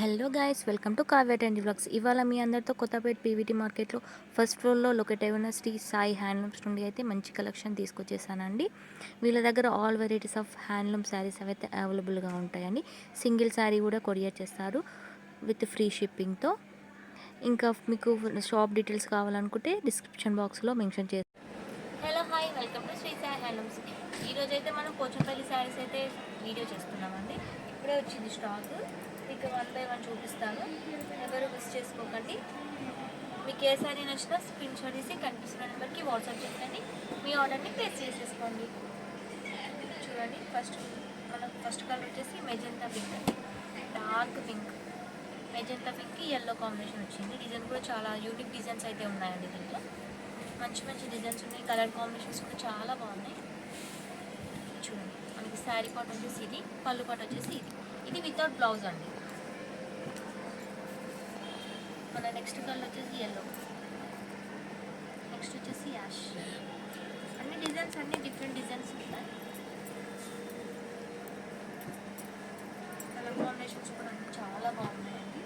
Hello guys, welcome to Kavya trendy vlogs. ఇవాళ మీ అందరితో Kothapeta PVT మార్కెట్లో ఫస్ట్ ఫ్లోర్లో లొకేట్ అయిన శ్రీ సాయి హ్యాండ్లూమ్స్ నుండి అయితే మంచి కలెక్షన్ తీసుకొచ్చేసానండి. వీళ్ళ దగ్గర all varieties of handloom saris అయితే అవైలబుల్గా ఉంటాయండి. సింగిల్ శారీ కూడా కొరియర్ చేస్తారు విత్ ఫ్రీ షిప్పింగ్తో. ఇంకా మీకు షాప్ డీటెయిల్స్ కావాలనుకుంటే డిస్క్రిప్షన్ బాక్స్లో మెన్షన్ చేస్తాను. Hello hi, welcome to Sri Sai handlooms. ఈరోజు అయితే మనం పోచంపల్లి శారీస్ అయితే వీడియో చేస్తున్నామండి. ఇప్పుడే వచ్చింది స్టాక్. మీకు 1 బై 1 చూపిస్తాను. ఎవరు మిస్ చేసుకోకండి. మీకు ఏ సారీ నచ్చినా స్క్రీన్ షాట్ తీసి కనిపిస్తున్న నెంబర్కి వాట్సాప్ చేయండి. మీ ఆర్డర్ని ప్లేస్ చేసేసుకోండి. చూడండి, ఫస్ట్ కలర్ వచ్చేసి మెజెంతా పింక్ అండి. డార్క్ పింక్, మెజెంతా పింక్కి ఎల్లో కాంబినేషన్ వచ్చింది. డిజైన్ కూడా చాలా యూనిక్ డిజైన్స్ అయితే ఉన్నాయండి. దీంట్లో మంచి మంచి డిజైన్స్ ఉన్నాయి. కలర్ కాంబినేషన్స్ కూడా చాలా బాగున్నాయి. చూడండి, మనకి శారీ పార్ట్ వచ్చేసి ఇది, పళ్ళు పార్ట్ వచ్చేసి ఇది. ఇది వితౌట్ బ్లౌజ్ అండి. మన నెక్స్ట్ కలర్ వచ్చేసి ఎల్లో, నెక్స్ట్ వచ్చేసి యాష్. అన్ని డిజైన్స్ డిఫరెంట్ డిజైన్స్ ఉన్నాయి. కలర్ కాంబినేషన్స్ కూడా అన్ని చాలా బాగున్నాయండి.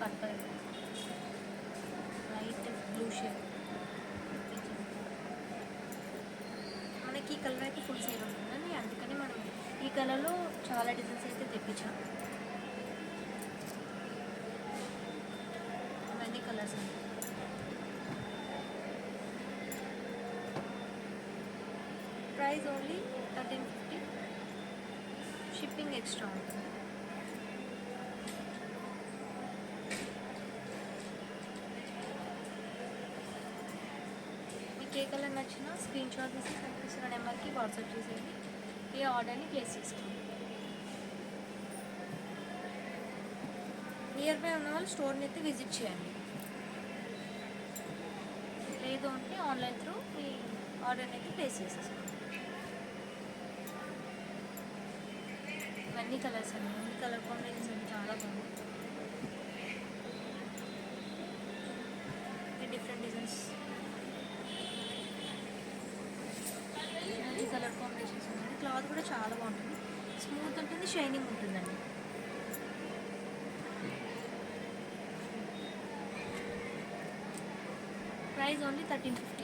Purple, light blue shade. మనకి ఈ కలర్ అయితే ఫుల్ సేల్ ఉంటుందండి, అందుకని మనం ఈ కలర్లో చాలా డిజైన్స్ అయితే తెప్పించాము. ఇవన్నీ కలర్స్ అండి. ప్రైస్ ఓన్లీ 1350, షిప్పింగ్ ఎక్స్ట్రా ఉంటుంది. మీకు ఏ కలర్ నచ్చినా స్క్రీన్ షాట్ తీసి కనిపిస్తున్న నెంబర్కి వాట్సాప్ చేసేయండి. ఈ ఆర్డర్ని ప్లేస్ చేసుకోండి. నియర్ బై ఉన్న వాళ్ళు స్టోర్ని అయితే విజిట్ చేయండి. లేదు అంటే ఆన్లైన్ త్రూ మీ ఆర్డర్ని అయితే ప్లేస్ చేసేసుకోండి. ఇవన్నీ కలర్స్ అండి, అన్ని కలర్ కాంబినేషన్స్ అన్ని చాలా బాగుంది. డిఫరెంట్ డిజైన్స్, మంచి కలర్ కాంబినేషన్స్ ఉన్నాయి. క్లాత్ కూడా చాలా బాగుంటుంది, స్మూత్ ఉంటుంది, షైనింగ్ ఉంటుందండి. Price only 1350.